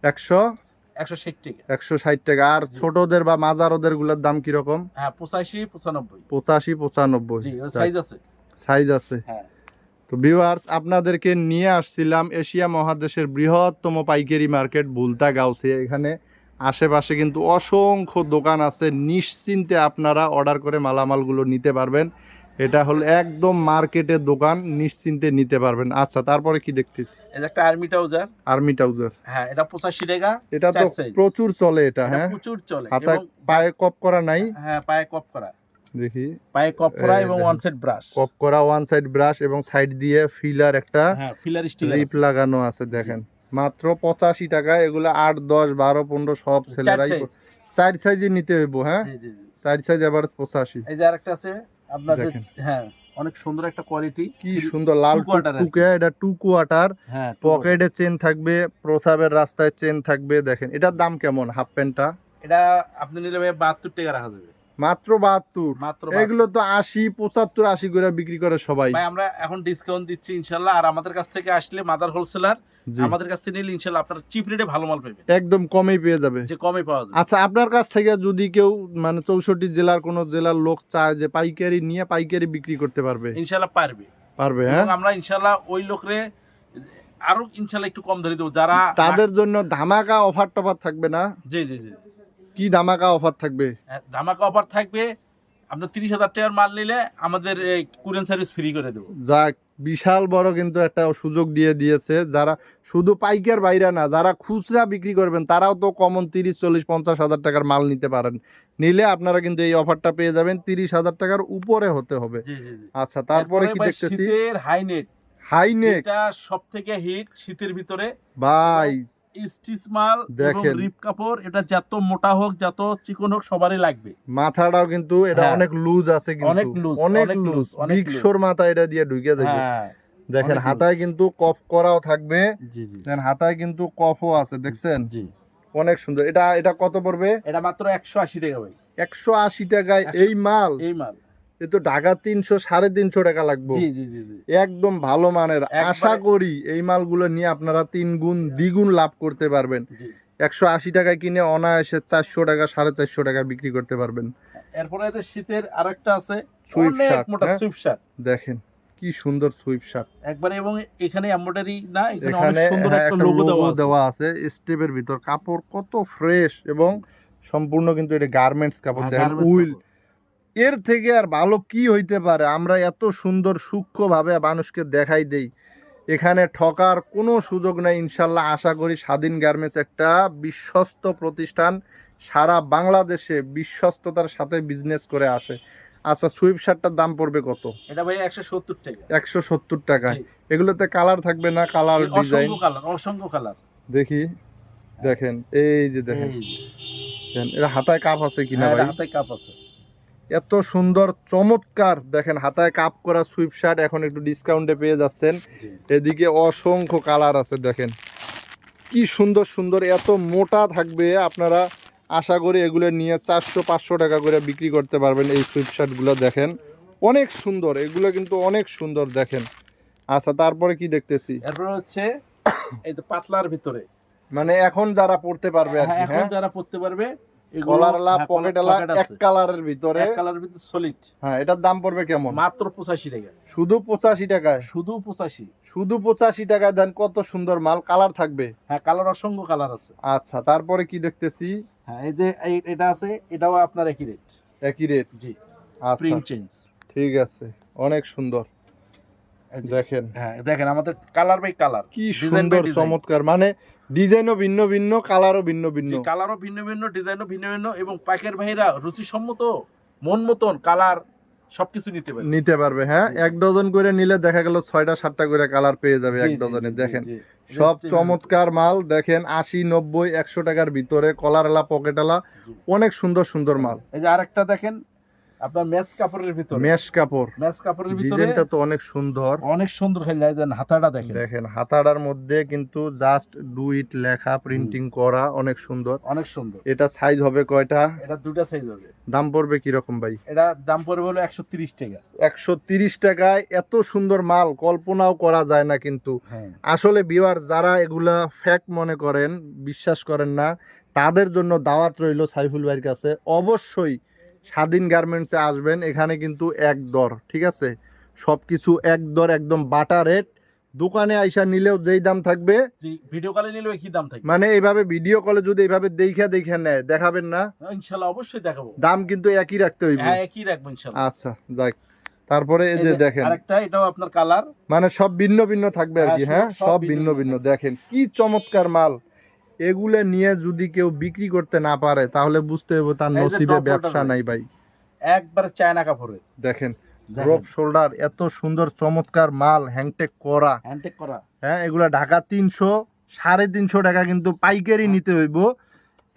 160 টাকা। 160 টাকা। আর ছোটদের বা মাঝারোদের গুলোর দাম কিরকম? হ্যাঁ 85 95। 85 95। জি সাইজ আছে। সাইজ আছে। হ্যাঁ। তো ভিউয়ার্স, আপনাদেরকে নিয়ে আসছিলাম এশিয়া মহাদেশের বৃহত্তম পাইকারি মার্কেট ভুলতা গাউসিয়া। এখানে আশেপাশে কিন্তু অসংখ্য দোকান আছে, নিশ্চিন্তে আপনারা অর্ডার করে মালামালগুলো নিতে পারবেন। এটা হলো একদম মার্কেটের দোকান, নিশ্চিন্তে নিতে পারবেন। আচ্ছা, তারপরে কি দেখতেছি? এই একটা আর্মি ট্রাউজার। Army trouser. হ্যাঁ এটা 85 টাকা। এটা তো প্রচুর চলে এটা। হ্যাঁ প্রচুর চলে। হাতে পায়ে কপ করা নাই? হ্যাঁ পায়ে কপ করা। দেখি পায়ে কপ করা এবং ওয়ান সাইড ব্রাশ। কপ করা ওয়ান সাইড ব্রাশ এবং সাইড দিয়ে ফিলার একটা ফিলার স্টিকার রিপ লাগানো আছে। দেখেন মাত্র 85 টাকা। এগুলো 8 10 12 15 সব ছেলেরাই চার সাইজে নিতে হইব। হ্যাঁ চার সাইজ এভারেজ 85। এই যে আরেকটা আছে আপনার। হ্যাঁ অনেক সুন্দর একটা কোয়ালিটি। কি সুন্দর লাল টুকে। এটা 2 কোয়ার্টার। হ্যাঁ পকেটে চেন থাকবে, প্রসাবের রাস্তায় চেন থাকবে। দেখেন এটার দাম কেমন? হাফ প্যান্টটা এটা আপনি নিলে ভাই 72 টাকা রাখা যাবে। মাত্র 72। এগুলো তো 80 75 80 করে বিক্রি করে সবাই। ভাই আমরা এখন ডিসকাউন্ট দিচ্ছি ইনশাআল্লাহ। আর আমাদের কাছ থেকে আসলে মাদার হোলসেলার, আমাদের কাছ থেকে নিলে ইনশাআল্লাহ আপনারা চিপ রেটে ভালো মাল পাবেন। একদম কমেই পেয়ে যাবে। যে কমে পাওয়া যাবে। আচ্ছা, আপনার কাছ থেকে যদি কেউ মানে 64 জেলার কোন জেলার লোক চায় যে পাইকারি নিয়ে পাইকারি বিক্রি করতে পারবে? ইনশাআল্লাহ পারবে। হ্যাঁ আমরা ইনশাআল্লাহ ওই লোকরে আরো ইনশাআল্লাহ একটু কম ধরে দেব। যারা তাদের জন্য ধামাকা অফার টফার থাকবে না? জি জি জি। কি ধামাকা অফার থাকবে? ধামাকা অফার থাকবে। আপনার 30,000 টাকার মাল নিলে আমাদের এই কুরিয়ার সার্ভিস ফ্রি করে দেব। যাক, বিশাল বড় কিন্তু একটা সুযোগ দিয়েছে। যারা শুধু পাইকার বাইরা না, যারা খুচরা বিক্রি করবেন তারাও তো কমন 30 40 50 হাজার টাকার মাল নিতে পারেন। নিলে আপনারা কিন্তু এই অফারটা পেয়ে যাবেন। 30,000 টাকার উপরে হতে হবে। আচ্ছা, তারপরে কি দেখতেছি? শীতের হাইনেট এটা সবথেকে হিট শীতের ভিতরে ভাই। স্টিচ মাল এবং রিপ কাপড়। এটা যত মোটা হোক যত চিকন হোক সবারই লাগবে। মাথাটাও কিন্তু এটা অনেক লুজ আছে, কিন্তু অনেক লুজ। বিগশোর মাথা এটা দিয়ে ঢুকে যাবে। দেখেন হাতায় কিন্তু কফ করাও থাকবে। দেখেন হাতায় কিন্তু কফও আছে, দেখছেন? অনেক সুন্দর। এটা কত পড়বে? এটা মাত্র 180 টাকা ভাই। 180 টাকায় এই মাল? এ তো ঢাকা 300 350 টাকা লাগবে। একদম ভালো মানের। আশা করি এই মালগুলো নিয়ে আপনারা 3 গুণ দ্বিগুণ লাভ করতে পারবেন। 180 টাকায় কিনে অনায়াসে 400 টাকা 450 টাকা বিক্রি করতে পারবেন। এরপরে এদের শীতের আরেকটা আছে সুইপ শার্ট। মোটা সুইপ শার্ট। দেখেন কি সুন্দর সুইপ শার্ট একবারে। এবং এখানে এমব্রয়ডারি না, এখানে অনেক সুন্দর একটা লোগো দেওয়া আছে। স্টেপের ভিতর কাপড় কত ফ্রেশ এবং সম্পূর্ণ কিন্তু এটা গার্মেন্টস কাপড়। দেখেন উইল। এর থেকে আর ভালো কি হইতে পারে? আমরা এত সুন্দর সূক্ষ্মভাবে মানুষকে দেখাই দেই, এখানে ঠকার কোনো সুযোগ নাই ইনশাল্লাহ। আশা করি স্বাধীন গার্মেন্টস একটা বিশ্বস্ত প্রতিষ্ঠান, সারা বাংলাদেশে বিশ্বস্ততার সাথে বিজনেস করে আসে। আচ্ছা, সুইপ শার্টটার দাম পড়বে কত? এটা ভাই 170 টাকা। 170 টাকা। এগুলোতে কালার থাকবে না? কালার ডিজাইন অসংখ্য কালার। দেখি। দেখেন এই যে দেখেন এর হাতায় কাপ আছে কিনা ভাই? হাতায় কাপ আছে। এত সুন্দর চমৎকার। দেখেন হাতায় কাপ করা সুইপ শার্ট এখন একটু ডিসকাউন্টে পেয়ে যাচ্ছেন। এদিকে অসংখ্য কালার আছে। দেখেন কি সুন্দর সুন্দর। এত মোটা থাকবে, আপনারা আশা করি এগুলো নিয়ে 400 500 টাকা করে বিক্রি করতে পারবেন। এই সুইপ শার্টগুলো দেখেন অনেক সুন্দর, এগুলো কিন্তু অনেক সুন্দর। দেখেন আচ্ছা, তারপরে কি দেখতেছি? এরপর হচ্ছে এই তো পাতলার ভিতরে, মানে এখন যারা পড়তে পারবে আর কি। এখন যারা পড়তে পারবে। কলারলা পকেটলা এক কালারের ভিতরে, সলিড। হ্যাঁ, এটার দাম পড়বে কেমন? মাত্র 85 টাকা। শুধু 85 টাকায়? শুধু 85। শুধু 85 টাকায় দেন। কত সুন্দর মাল। কালার থাকবে? হ্যাঁ কালার অসংখ্য কালার আছে। আচ্ছা, তারপরে কি দেখতেছি? হ্যাঁ এই যে এটা আছে, এটাও আপনার একই রেট। একই রেট? জি। আচ্ছা প্রিন্ট চেঞ্জ। ঠিক আছে, অনেক সুন্দর। দেখেন হ্যাঁ দেখেন আমাদের কালার বাই কালার কি সুন্দর চমৎকার। মানে ডিজাইনও ভিন্ন ভিন্ন, কালারও ভিন্ন ভিন্ন। কালারও ভিন্ন ভিন্ন, ডিজাইনও ভিন্ন ভিন্ন। এবং পাইকার ভাইরা রুচিসম্মত মন মতন কালার সবকিছু নিতে পারবে। হ্যাঁ 1 ডজন করে নিলে দেখা গেল 6টা 7টা করে কালার পেয়ে যাবে 1 ডজনে। দেখেন সব চমৎকার মাল। দেখেন 80 90 100 টাকার ভিতরে কলারওয়ালা পকেটওয়ালা অনেক সুন্দর সুন্দর মাল। এই যে আরেকটা দেখেন আপনার ম্যাচ কাপড়ের ভিতরে, মেশ কাপড়, ম্যাচ কাপড়ের ভিতরে ডিজাইনটা তো অনেক সুন্দর। অনেক সুন্দর, খালি দেন হাতাটা দেখেন, দেখেন হাতাটার মধ্যে কিন্তু জাস্ট ডু ইট লেখা প্রিন্টিং করা, অনেক সুন্দর। অনেক সুন্দর। এটা সাইজ হবে কয়টা? এটা দুটা সাইজ হবে। দাম পড়বে কি রকম ভাই? এটা দাম পড়বে হলো 130 টাকা। 130 টাকায় এত সুন্দর মাল কল্পনাও করা যায় না কিন্তু। হ্যাঁ, আসলে ভিউয়ার যারা এগুলা ফেক মনে করেন, বিশ্বাস করেন না, তাদের জন্য দাওয়াত রইল সাইফুল ভাইয়ের কাছে। অবশ্যই স্বাধীন গার্মেন্টসে আসবেন, এখানে কিন্তু এক দর, ঠিক আছে, সব কিছু এক দর, একদম বাটা রেট। দোকানে আইসা নিলেও যেই দাম থাকবে, জি, ভিডিও কলে নিলেও কি দাম থাকবে, মানে এইভাবে ভিডিও কলে যদি এইভাবে দেখে নেয়, দেখাবেন না, ইনশাআল্লাহ অবশ্যই দেখাবো। দাম কিন্তু একই রাখতে হইবে। হ্যাঁ, একই রাখবো ইনশাআল্লাহ। আচ্ছা যাক, তারপরে এই যে দেখেন আরেকটা, এটাও আপনার কালার, মানে সব ভিন্ন ভিন্ন থাকবে আর কি। হ্যাঁ, হ্যাঁ, সব সব ভিন্ন ভিন্ন ভিন্ন। ভিন্ন দেখেন কি চমৎকার মাল। এগুলো নিয়ে যদি কেউ বিক্রি করতে না পারে, তাহলে বুঝতে হবে তার এই যে নসিবে ডপ ব্যবসা ওটা নাই ভাই। একবার চায়না কাপড়ের, দেখেন দেখেন। ড্রপ শোল্ডার, এত সুন্দর চমৎকার মাল, হ্যাংটেক করা। হ্যান্ডটেক করা। হ্যাঁ, এগুলা ঢাকা 300, 350 টাকা কিন্তু পাইকারি নিতে হইব।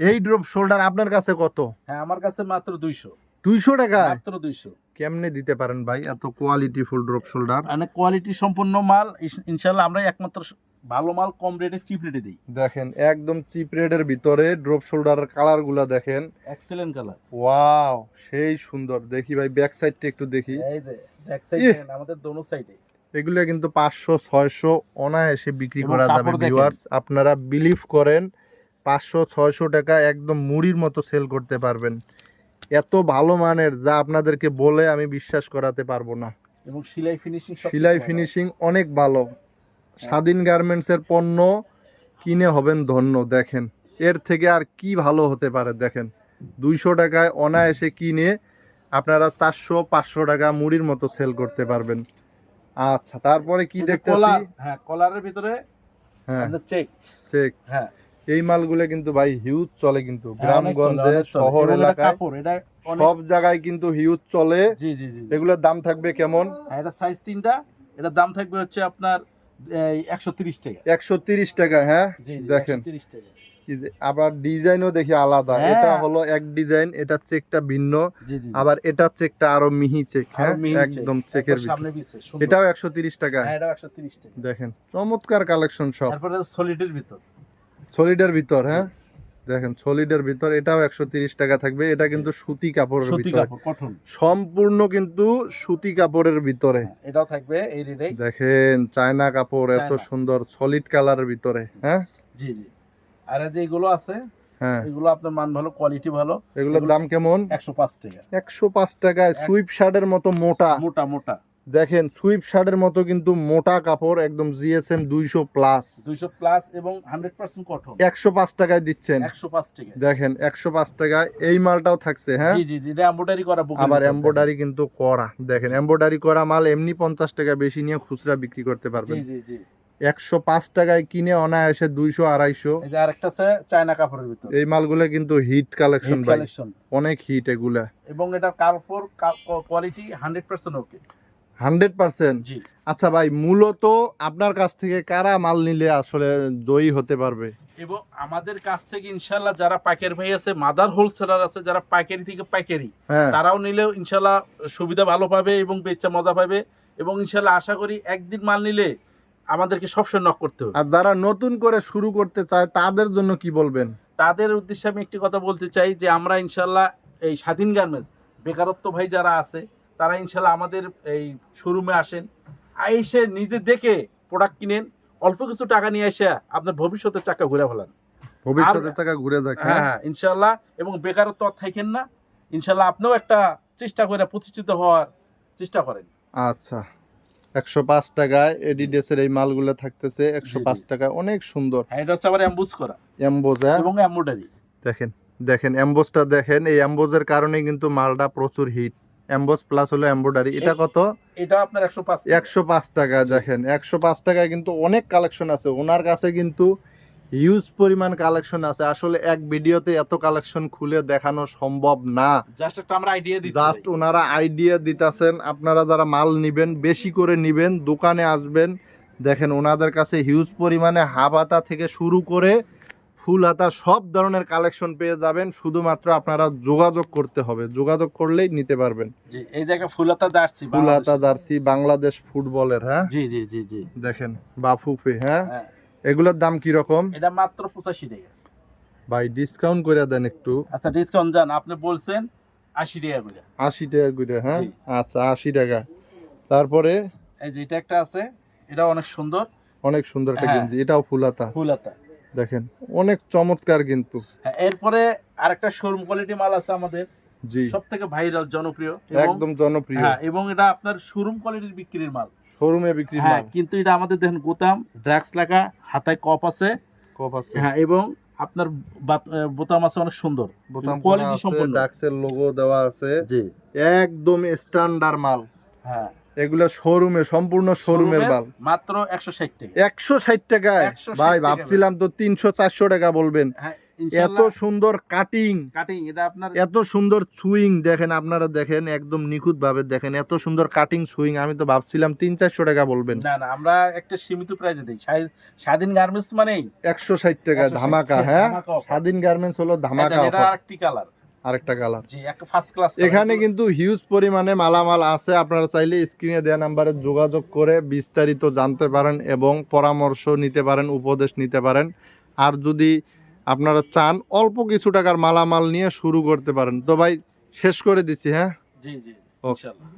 এই ড্রপ শোল্ডার আপনার কাছে কত? হ্যাঁ, আমার কাছে মাত্র 200 200 টাকা? মাত্র 200। কেমনে দিতে পারেন ভাই এত কোয়ালিটি ফুল ড্রপ শোল্ডার? মানে কোয়ালিটি সম্পন্ন মাল, ইনশাআল্লাহ আমরা একমাত্র ভালো মাল কম রেটে চিপ রেটে দিই। দেখেন একদম চিপ রেটের ভিতরে ড্রপ শোল্ডারের কালার গুলা দেখেন, এক্সেলেন্ট কালার। ওয়াও সেই সুন্দর। দেখি ভাই ব্যাক সাইডটা একটু দেখি। এই যে ব্যাক সাইড দেখেন, আমাদের দোনো সাইডে। এগুলো কিন্তু 500 600 অনায়াসে বিক্রি এবং করা যাবে কাপড় দেখেন। ভিউয়ার্স। আপনারা বিলিভ করেন 500 600 টাকা একদম মুড়ির মতো সেল করতে পারবেন। এত ভালো মানের, যা আপনাদেরকে বলে আমি বিশ্বাস করাতে পারবো না। এবং সেলাই ফিনিশিং, সেলাই ফিনিশিং অনেক ভালো। স্বাধীন গার্মেন্টসের পণ্য কিনে হবেন ধন্য। দেখেন এর থেকে আর কি ভালো হতে পারে। দেখেন 200 টাকায় অনায়াসে কিনে আপনারা 400 500 টাকা মুড়ির মতো সেল করতে পারবেন। আচ্ছা, তারপরে কি দেখতেছি? হ্যাঁ, কলারের ভিতরে হ্যাঁ, আপনার চেক। চেক। হ্যাঁ, এই মালগুলো কিন্তু ভাই হিউজ চলে, কিন্তু হ্যাঁ, অনেক চলে, গ্রামগঞ্জে অনেক চলে। শহর এবং এটা এলাকায় কাপড়, এটা অনেক, সব জায়গায় কিন্তু হিউজ চলে। জি জি জি। এগুলোর দাম থাকবে কেমন? হ্যাঁ, এটা সাইজ 3টা, এটার দাম থাকবে হচ্ছে আপনার 130 টাকা। 130 টাকা। হ্যাঁ, জি জি, দেখেন 130 টাকা। আবার ডিজাইনও দেখি আলাদা। হ্যাঁ। এটা হলো এক ডিজাইন, এটা চেকটা ভিন্ন, জি জি। আবার এটা চেকটা আরো মিহি চেক। আরো হ্যাঁ, মিহি check, একদম চেকের একবার সামনে ভিতর। পিছে সুন্দর। এটাও 130 টাকা। হ্যাঁ, এটাও 130 টাকা। দেখেন চমৎকার কালেকশন সব। তারপরে সলিডের ভিতর, সলিডের ভিতর। হ্যাঁ, দেখেন সলিডের ভিতর এটাও 130 টাকা থাকবে। এটা কিন্তু সুতি কাপড়ের সুতি ভিতরে, কাপড়, কটন। সম্পূর্ণ কিন্তু সুতি কাপড়ের ভিতরে। এটাও থাকবে এই রেটে। দেখেন চায়না কাপড়, এত চায়না। সুন্দর সলিড কালারের ভিতরে। হ্যাঁ জি জি। আর এই যে এগুলো আছে, হ্যাঁ, এগুলো আপনার মান ভালো, কোয়ালিটি ভালো। এগুলোর দাম কেমন? 105 টাকা। 105 টাকায় সুইপ শার্টের মতো মোটা। মোটা মোটা। দেখেন সুইপ শার্টের মতো কিন্তু মোটা কাপড়, একদম জিএসএম 200 প্লাস, 200 প্লাস এবং 100% কটন। 105 টাকায় দিচ্ছেন। 105 টাকা। দেখেন 105 টাকায় এই মালটাও থাকছে। হ্যাঁ, জি জি জি, এটা এমব্রয়ডারি করা বুকের আবার ভিতর। এমব্রয়ডারি কিন্তু করা। দেখেন এমব্রয়ডারি করা মাল এমনি 50 টাকা বেশি নিয়ে খুচরা বিক্রি করতে পারবেন। জি জি জি। 105 টাকায় কিনে অনায়াসে 200 250। এই যে আরেকটা আছে চায়না কাপড়ের ভিতর। এই মালগুলো কিন্তু হিট কালেকশন ভাই, কালেকশন। অনেক হিট এগুলা। এবং এটা কাপড় কোয়ালিটি 100% ওকে। 100%। জি। আচ্ছা ভাই, মূলত আপনার কাছ থেকে কারা মাল নিলে আসলে জয়ী হতে পারবে? এবং আমাদের কাছ থেকে ইনশাল্লাহ যারা পাইকারি ভাই আছে, মাদার হোলসেলার আছে, যারা পাইকারি থেকে পাইকারি, হ্যাঁ, তারাও নিলেও ইনশাল্লাহ সুবিধা ভালো পাবে এবং বেচা মজা পাবে। এবং ইনশাল্লাহ আশা করি একদিন মাল নিলে আমাদেরকে সবসময় নক করতে হবে। আর যারা নতুন করে শুরু করতে চায় তাদের জন্য কি বলবেন? তাদের উদ্দেশ্যে আমি একটি কথা বলতে চাই যে আমরা ইনশাল্লাহ এই স্বাধীন গার্মেন্টস, বেকারত্ব ভাই যারা আছে, তারা ইনশাল্লাহ আমাদের এই শোরুমে আসেন, এসে নিজে দেখে প্রোডাক্ট কিনেন, অল্প কিছু টাকা নিয়ে এসে আপনার ভবিষ্যতের চাকা ঘুরে ফেলান। ভবিষ্যতে টাকা ঘুরে যাক। হ্যাঁ হ্যাঁ, ইনশাল্লাহ। এবং বেকারত্ব আর থাকেন না, ইনশাল্লাহ আপনিও একটা চেষ্টা করে প্রতিষ্ঠিত হওয়ার চেষ্টা করেন। আচ্ছা, 105 টাকায় এডিডাসের এই মালগুলো থাকতেছে 105 টাকায়, অনেক সুন্দর। হ্যাঁ, এটা হচ্ছে আবার এমবুস করা এমবোজ। এবং এমব্রয়ডারি। দেখেন দেখেন এমবোজটা দেখেন, এই এমবোজের কারণে কিন্তু মালটা প্রচুর হিট। এমবোজ প্লাস হলো এমব্রয়ডারি। এটা কত? এটা আপনার 105 টাকা। 105 টাকা। দেখেন 105 টাকায় কিন্তু অনেক কালেকশন আছে ওনার কাছে, কিন্তু হিউজ পরিমাণ কালেকশন আছে। আসলে এক ভিডিওতে এত কালেকশন খুলে দেখানো সম্ভব না। জাস্ট একটা আমরা আইডিয়া দিচ্ছি। জাস্ট ওনারা আইডিয়া দিতেছেন। আপনারা যারা মাল নিবেন, বেশি করে নিবেন, দোকানে আসবেন, দেখেন ওনাদের কাছে হিউজ পরিমাণে হাফ হাতা থেকে শুরু করে ফুল হাতা সব ধরনের কালেকশন পেয়ে যাবেন, শুধুমাত্র আপনারা যোগাযোগ করতে হবে, যোগাযোগ করলেই নিতে পারবেন। জি, এই যে একটা ফুলহাতা জার্সি, ফুল হাতা জার্সি বাংলাদেশ ফুটবলের, হ্যাঁ জি জি জি জি, দেখেন বাফুফে, হ্যাঁ হ্যাঁ এগুলোর দাম কি রকম এটা মাত্র 85 টাকা। ভাই? ডিসকাউন্ট করে দেন একটু। আচ্ছা ডিসকাউন্ট জান, আপনি বলছেন 80 টাকা করে। 80 টাকা করে, হ্যাঁ জি। আচ্ছা 80 টাকা। তারপরে এই যে এটা একটা আছে, এটা অনেক সুন্দর, অনেক সুন্দর একটা হ্যাঁ। গেঞ্জি, এটাও ফুল হাতা, ফুলহাতা। দেখেন অনেক চমৎকার কিন্তু। হ্যাঁ, এরপরে আরেকটা শোরুম কোয়ালিটি মাল আছে আমাদের, জি সবথেকে ভাইরাল জনপ্রিয় এবং একদম জনপ্রিয়, হ্যাঁ, এবং এটা আপনার শোরুম কোয়ালিটির বিক্রির মাল। শোরুমে বিক্রি হ্যাঁ, মাল। কিন্তু এটা আমাদের দেখেন গোতাম ড্রাগস লেখা, হাতায় কপ আছে, কপ আছে, হ্যাঁ, এবং আপনার বোতাম আছে অনেক সুন্দর, বোতাম করা কোয়ালিটি আছে, সম্পূর্ণ। ডাক্সের লোগো দেওয়া আছে, জি, একদম স্ট্যান্ডার্ড মাল। হ্যাঁ, এগুলো শোরুমে, সম্পূর্ণ শোরুমের মাল। মাত্র 160 টাকা। 160 টাকায় 160 ভাই, টাকা ভাবছিলাম তো 300-400 টাকা বলবেন। হ্যাঁ, এত ইনশাআল্লাহ সুন্দর কাটিং, কাটিং, এটা আপনার এত সুন্দর সুইং, দেখেন আপনারা দেখেন একদম নিখুঁত ভাবে দেখেন, এত সুন্দর কাটিং সুইং। আমি তো ভাবছিলাম 300-400 টাকা বলবেন। না না, আমরা একটা সীমিত প্রাইসে দেই। স্বাধীন গার্মেন্টস মানেই 160 টাকা 160 ধামাকা, টাকা, হ্যাঁ ধামাকা offer। স্বাধীন গার্মেন্টস হলো ধামাকা এটা অফার। আরেকটি কালার, আরেকটা কালার। জি, একটা ফার্স্ট ক্লাস। এখানে কিন্তু হিউজ পরিমাণে মালামাল আছে, আপনারা চাইলে স্ক্রিনে দেওয়া নাম্বারে যোগাযোগ করে বিস্তারিত জানতে পারেন এবং পরামর্শ নিতে পারেন, উপদেশ নিতে পারেন। আর যদি আপনারা চান অল্প কিছু টাকার মালামাল নিয়ে শুরু করতে পারেন। তো ভাই শেষ করে দিচ্ছি, হ্যাঁ জি জি, ওকে। ইনশাআল্লাহ।